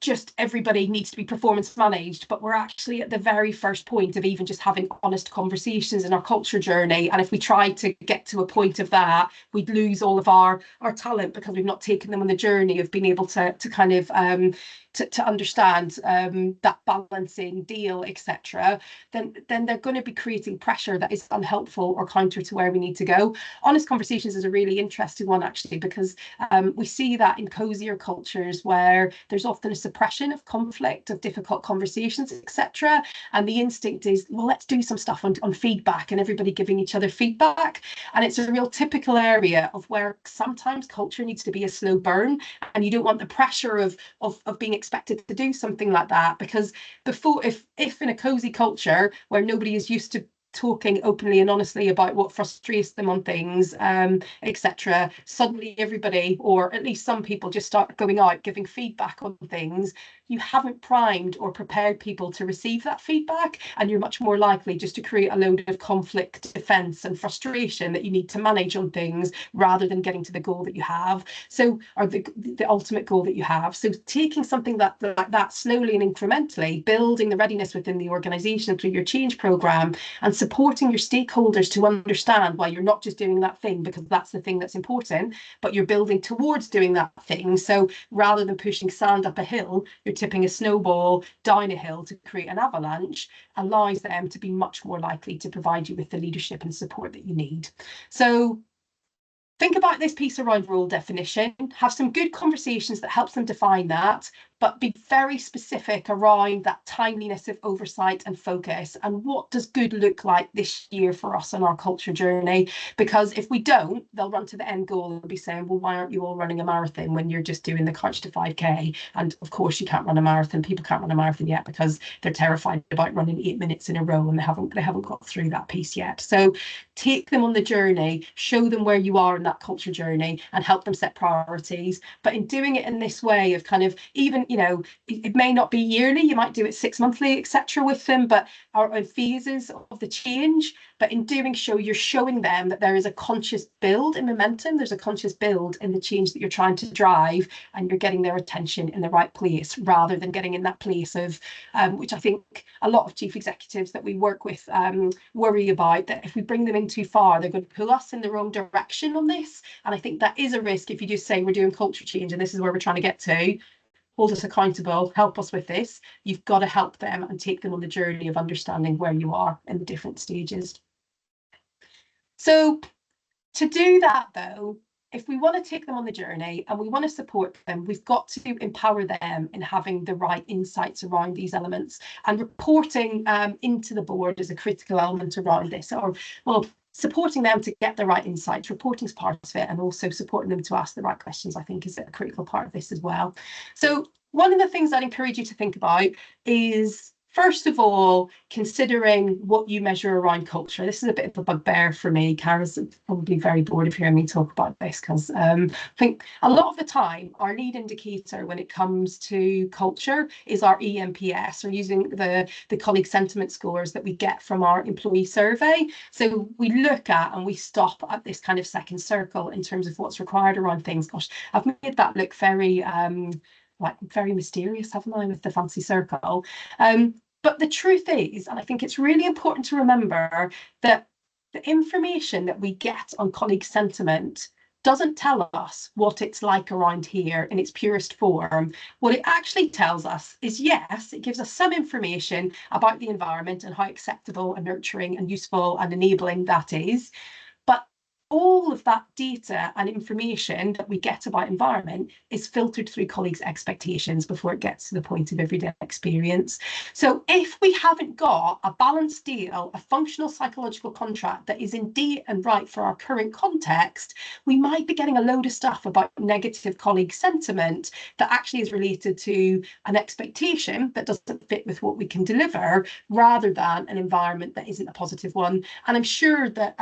just everybody needs to be performance managed, but we're actually at the very first point of even just having honest conversations in our culture journey. And if we try to get to a point of that, we'd lose all of our talent because we've not taken them on the journey of being able to kind of to understand that balancing deal, etc., then they're going to be creating pressure that is unhelpful or counter to where we need to go. Honest conversations is a really interesting one, actually, because we see that in cozier cultures where there's often a suppression of conflict, of difficult conversations, etc. And the instinct is, well, let's do some stuff on feedback and everybody giving each other feedback. And it's a real typical area of where sometimes culture needs to be a slow burn, and you don't want the pressure of being expected to do something like that, because before, if in a cozy culture where nobody is used to talking openly and honestly about what frustrates them on things, etc., suddenly everybody, or at least some people, just start going out giving feedback on things, you haven't primed or prepared people to receive that feedback, and you're much more likely just to create a load of conflict, defense and frustration that you need to manage on things rather than getting to the goal that you have, so, or the ultimate goal that you have. So taking something like that slowly and incrementally, building the readiness within the organisation through your change programme, and supporting your stakeholders to understand why you're not just doing that thing because that's the thing that's important, but you're building towards doing that thing. So rather than pushing sand up a hill, you're tipping a snowball down a hill to create an avalanche, allows them to be much more likely to provide you with the leadership and support that you need. So think about this piece around role definition, have some good conversations that helps them define that, but be very specific around that timeliness of oversight and focus, and what does good look like this year for us on our culture journey. Because if we don't, they'll run to the end goal and be saying, well, why aren't you all running a marathon when you're just doing the Couch to 5k? And of course you can't run a marathon. People can't run a marathon yet because they're terrified about running 8 minutes in a row, and they haven't got through that piece yet. So take them on the journey, show them where you are in that culture journey, and help them set priorities. But in doing it in this way of kind of even different, you know, it may not be yearly, you might do it 6 monthly, etc. with them, but are in phases of the change. But in doing so, you're showing them that there is a conscious build in momentum, there's a conscious build in the change that you're trying to drive, and you're getting their attention in the right place, rather than getting in that place of, which I think a lot of chief executives that we work with worry about, that if we bring them in too far, they're going to pull us in the wrong direction on this. And I think that is a risk if you just say we're doing culture change and this is where we're trying to get to. Hold us accountable, help us with this. You've got to help them and take them on the journey of understanding where you are in the different stages. So to do that, though, if we want to take them on the journey and we want to support them, we've got to empower them in having the right insights around these elements. And reporting into the board is a critical element around this, or, well, supporting them to get the right insights. Reporting is part of it, and also supporting them to ask the right questions, I think, is a critical part of this as well. So one of the things I'd encourage you to think about is, first of all, considering what you measure around culture. This is a bit of a bugbear for me. Cara's probably very bored of hearing me talk about this, because I think a lot of the time our lead indicator when it comes to culture is our ENPS, or using the colleague sentiment scores that we get from our employee survey. So we look at and we stop at this kind of second circle in terms of what's required around things. Gosh, I've made that look very like very mysterious, haven't I, with the fancy circle? But the truth is, and I think it's really important to remember, that the information that we get on colleague sentiment doesn't tell us what it's like around here in its purest form. What it actually tells us is, yes, it gives us some information about the environment and how acceptable and nurturing and useful and enabling that is. But all of that data and information that we get about environment is filtered through colleagues' expectations before it gets to the point of everyday experience. So if we haven't got a balanced deal, a functional psychological contract that is in date and right for our current context, we might be getting a load of stuff about negative colleague sentiment that actually is related to an expectation that doesn't fit with what we can deliver, rather than an environment that isn't a positive one. And I'm sure that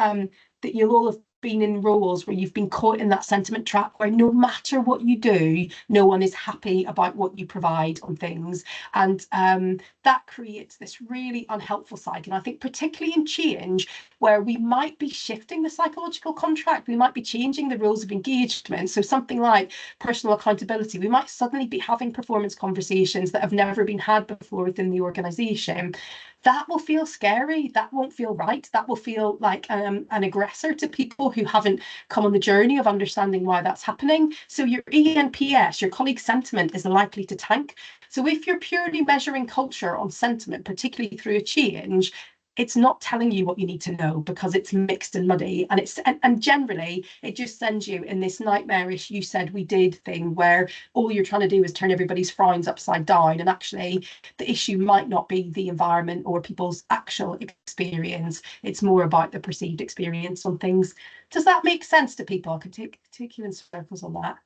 that you'll all have been in roles where you've been caught in that sentiment trap, where no matter what you do, no one is happy about what you provide on things. And that creates this really unhelpful cycle. And I think particularly in change, where we might be shifting the psychological contract, we might be changing the rules of engagement. So something like personal accountability, we might suddenly be having performance conversations that have never been had before within the organisation. That will feel scary, that won't feel right, that will feel like an aggressor to people who haven't come on the journey of understanding why that's happening. So your ENPS, your colleague sentiment, is likely to tank. So if you're purely measuring culture on sentiment, particularly through a change, it's not telling you what you need to know, because it's mixed and muddy, and generally it just sends you in this nightmarish "you said we did" thing, where all you're trying to do is turn everybody's frowns upside down, and actually the issue might not be the environment or people's actual experience, it's more about the perceived experience on things. Does that make sense to people? I could take you in circles on that.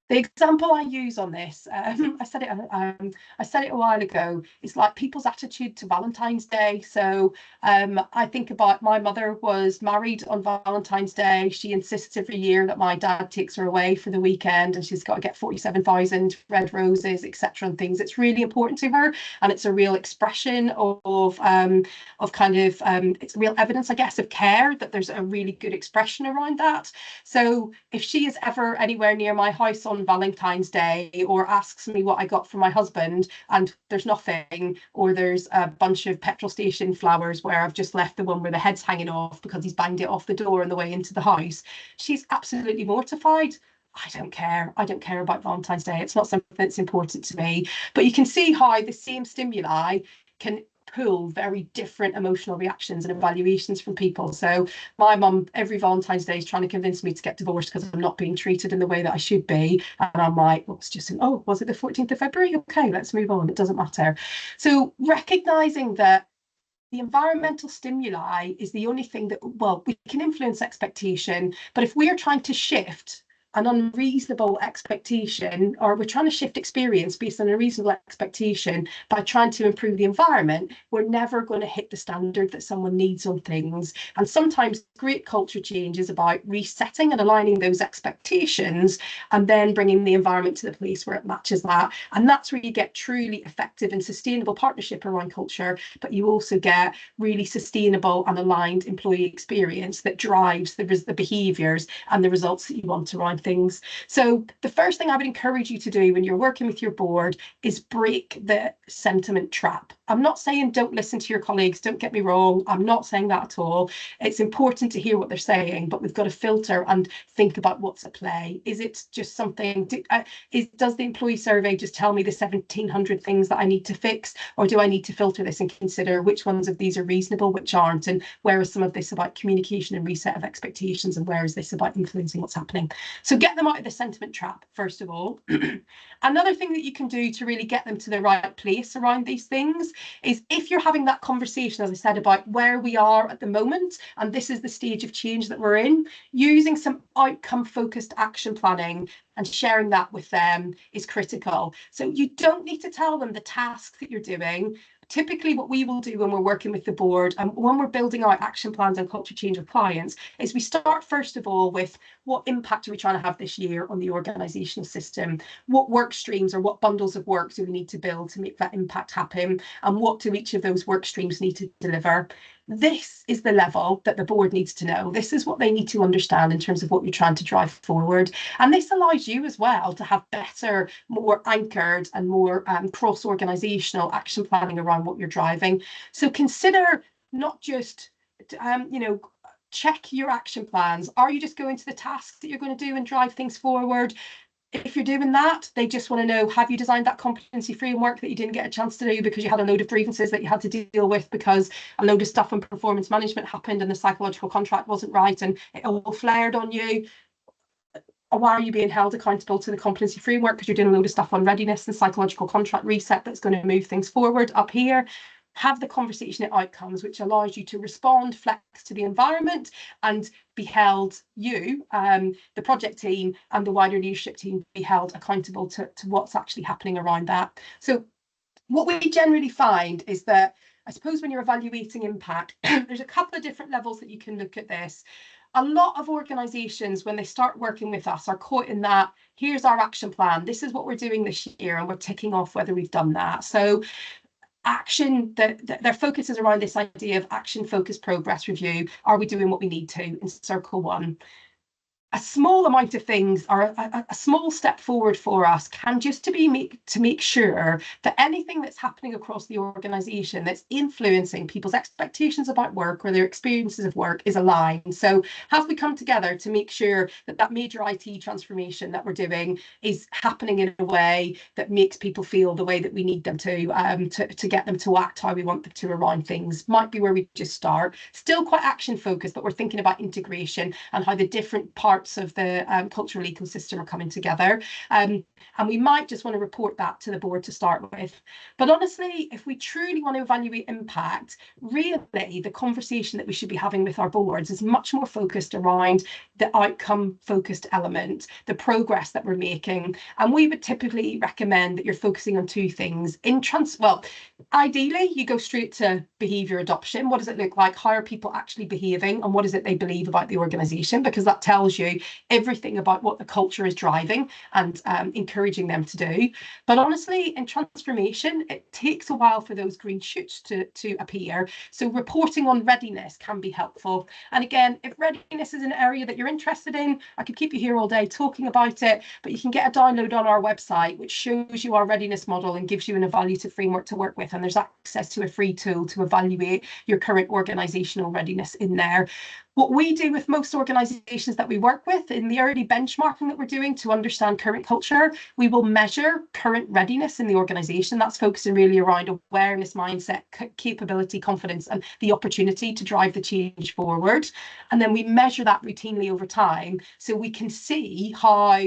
The example I use on this, I said it a while ago, is like people's attitude to Valentine's Day. So I think about, my mother was married on Valentine's Day. She insists every year that my dad takes her away for the weekend, and she's got to get 47,000 red roses, etc. and things. It's really important to her, and it's a real expression of kind of it's real evidence, I guess, of care, that there's a really good expression around that. So if she is ever anywhere near my house on Valentine's Day, or asks me what I got for my husband, and there's nothing, or there's a bunch of petrol station flowers where I've just left the one where the head's hanging off because he's banged it off the door on the way into the house, she's absolutely mortified. I don't care. I don't care about Valentine's Day. It's not something that's important to me. But you can see how the same stimuli can pull very different emotional reactions and evaluations from people. So my mum every Valentine's Day is trying to convince me to get divorced because I'm not being treated in the way that I should be, and I'm like, well, it's just, oh, was it the 14th of February? Okay, let's move on, it doesn't matter. So recognizing that the environmental stimuli is the only thing that, well, we can influence expectation, but if we are trying to shift an unreasonable expectation, or we're trying to shift experience based on a reasonable expectation by trying to improve the environment, we're never going to hit the standard that someone needs on things. And sometimes great culture change is about resetting and aligning those expectations and then bringing the environment to the place where it matches that. And that's where you get truly effective and sustainable partnership around culture, but you also get really sustainable and aligned employee experience that drives the behaviours and the results that you want around things. So the first thing I would encourage you to do when you're working with your board is break the sentiment trap. I'm not saying don't listen to your colleagues, don't get me wrong, I'm not saying that at all. It's important to hear what they're saying, but we've got to filter and think about what's at play. Is it just something, does the employee survey just tell me the 1,700 things that I need to fix, or do I need to filter this and consider which ones of these are reasonable, which aren't, and where is some of this about communication and reset of expectations, and where is this about influencing what's happening? So get them out of the sentiment trap, first of all. Another thing that you can do to really get them to the right place around these things is, if you're having that conversation, as I said, about where we are at the moment, and this is the stage of change that we're in, using some outcome focused action planning and sharing that with them is critical. So you don't need to tell them the tasks that you're doing. Typically what we will do when we're working with the board and when we're building our action plans and culture change with clients is we start first of all with, what impact are we trying to have this year on the organisational system? What work streams or what bundles of work do we need to build to make that impact happen? And what do each of those work streams need to deliver? This is the level that the board needs to know. This is what they need to understand in terms of what you're trying to drive forward. And this allows you as well to have better, more anchored and more cross-organisational action planning around what you're driving. So consider not just, check your action plans. Are you just going to the tasks that you're going to do and drive things forward? If you're doing that, they just want to know, have you designed that competency framework that you didn't get a chance to do because you had a load of grievances that you had to deal with because a load of stuff in performance management happened and the psychological contract wasn't right and it all flared on you? Or why are you being held accountable to the competency framework because you're doing a load of stuff on readiness and psychological contract reset that's going to move things forward up here? Have the conversation at outcomes, which allows you to respond, flex to the environment, and be held, the project team and the wider leadership team, be held accountable to what's actually happening around that. So what we generally find is that, I suppose when you're evaluating impact, there's a couple of different levels that you can look at this. A lot of organisations, when they start working with us, are caught in that, here's our action plan, this is what we're doing this year, and we're ticking off whether we've done that. So action, their focus is around this idea of action focused progress review. Are we doing what we need to in circle one? A small amount of things, or a small step forward for us, can just to make sure that anything that's happening across the organisation that's influencing people's expectations about work or their experiences of work is aligned. So have we come together to make sure that that major IT transformation that we're doing is happening in a way that makes people feel the way that we need them to get them to act how we want them to around things? Might be where we just start. Still quite action focused, but we're thinking about integration and how the different parts of the cultural ecosystem are coming together, and we might just want to report that to the board to start with. But honestly, if we truly want to evaluate impact, really the conversation that we should be having with our boards is much more focused around the outcome focused element, the progress that we're making. And we would typically recommend that you're focusing on two things. Ideally you go straight to behaviour adoption. What does it look like? How are people actually behaving, and what is it they believe about the organisation? Because that tells you everything about what the culture is driving and encouraging them to do. But honestly, in transformation, it takes a while for those green shoots to appear. So reporting on readiness can be helpful. And again, if readiness is an area that you're interested in, I could keep you here all day talking about it, but you can get a download on our website which shows you our readiness model and gives you an evaluative framework to work with, and there's access to a free tool to evaluate your current organisational readiness in there. What we do with most organisations that we work with, in the early benchmarking that we're doing to understand current culture, we will measure current readiness in the organisation. That's focusing really around awareness, mindset, capability, confidence, and the opportunity to drive the change forward. And then we measure that routinely over time, so we can see how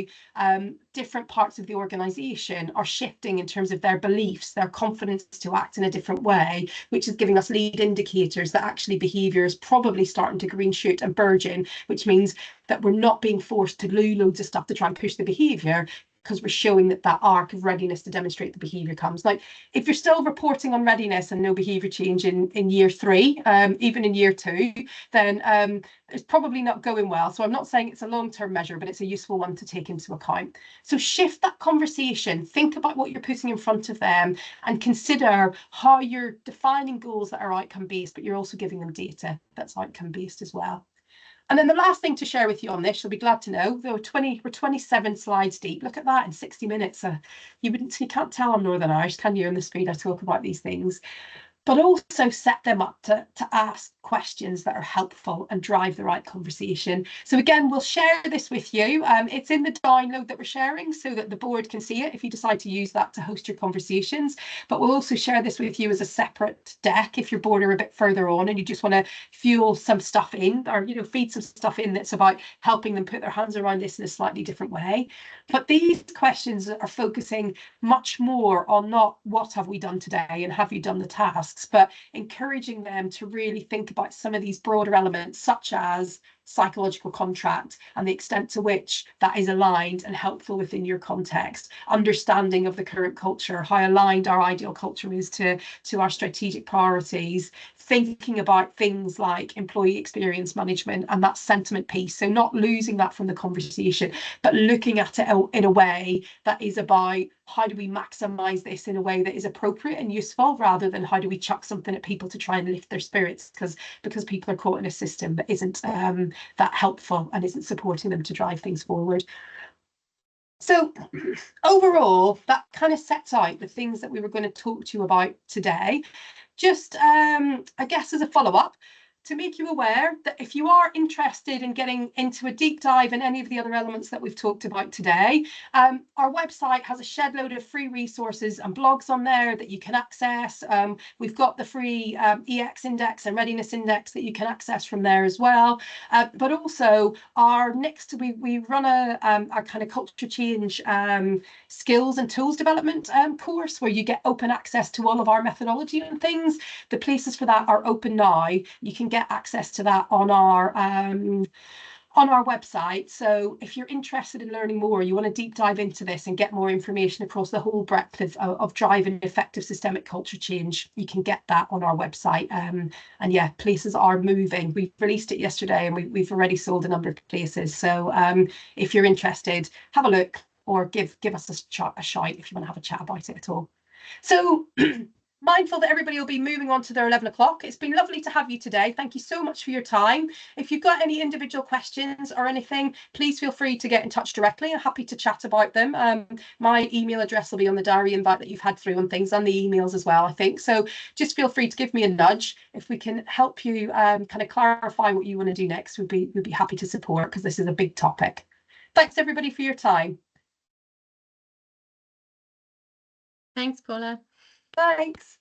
different parts of the organisation are shifting in terms of their beliefs, their confidence to act in a different way, which is giving us lead indicators that actually behaviour is probably starting to green shoot and burgeon, which means that we're not being forced to do loads of stuff to try and push the behaviour, because we're showing that that arc of readiness to demonstrate the behaviour comes. Like, if you're still reporting on readiness and no behaviour change in year 3, even in year 2, then it's probably not going well. So I'm not saying it's a long-term measure, but it's a useful one to take into account. So shift that conversation, think about what you're putting in front of them, and consider how you're defining goals that are outcome-based, but you're also giving them data that's outcome-based as well. And then the last thing to share with you on this, you'll be glad to know, we're 27 slides deep. Look at that in 60 minutes. You can't tell I'm Northern Irish, can you, in the speed I talk about these things? But also set them up to ask questions that are helpful and drive the right conversation. So again, we'll share this with you. It's in the download that we're sharing so that the board can see it if you decide to use that to host your conversations. But we'll also share this with you as a separate deck if your board are a bit further on and you just want to fuel some stuff in, or feed some stuff in that's about helping them put their hands around this in a slightly different way. But these questions are focusing much more on not what have we done today and have you done the tasks, but encouraging them to really think about some of these broader elements, such as psychological contract and the extent to which that is aligned and helpful within your context, understanding of the current culture, how aligned our ideal culture is to our strategic priorities, thinking about things like employee experience management and that sentiment piece. So not losing that from the conversation, but looking at it in a way that is about how do we maximize this in a way that is appropriate and useful, rather than how do we chuck something at people to try and lift their spirits because people are caught in a system that isn't that helpful and isn't supporting them to drive things forward. So overall, that kind of sets out the things that we were going to talk to you about today. Just, I guess, as a follow-up, to make you aware that if you are interested in getting into a deep dive in any of the other elements that we've talked about today, our website has a shed load of free resources and blogs on there that you can access. We've got the free EX index and readiness index that you can access from there as well. But also we run a kind of culture change skills and tools development course where you get open access to all of our methodology and things. The places for that are open now. You can get access to that on our website. So if you're interested in learning more, you want to deep dive into this and get more information across the whole breadth of driving effective systemic culture change, you can get that on our website. And yeah, places are moving. We released it yesterday and we've already sold a number of places. So if you're interested, have a look or give us a shout if you want to have a chat about it at all. So mindful that everybody will be moving on to their 11 o'clock. It's been lovely to have you today. Thank you so much for your time. If you've got any individual questions or anything, please feel free to get in touch directly. I'm happy to chat about them. My email address will be on the diary invite that you've had through and things, and the emails as well, I think. So just feel free to give me a nudge. If we can help you kind of clarify what you want to do next, we'd be happy to support, because this is a big topic. Thanks everybody for your time. Thanks, Paula. Thanks.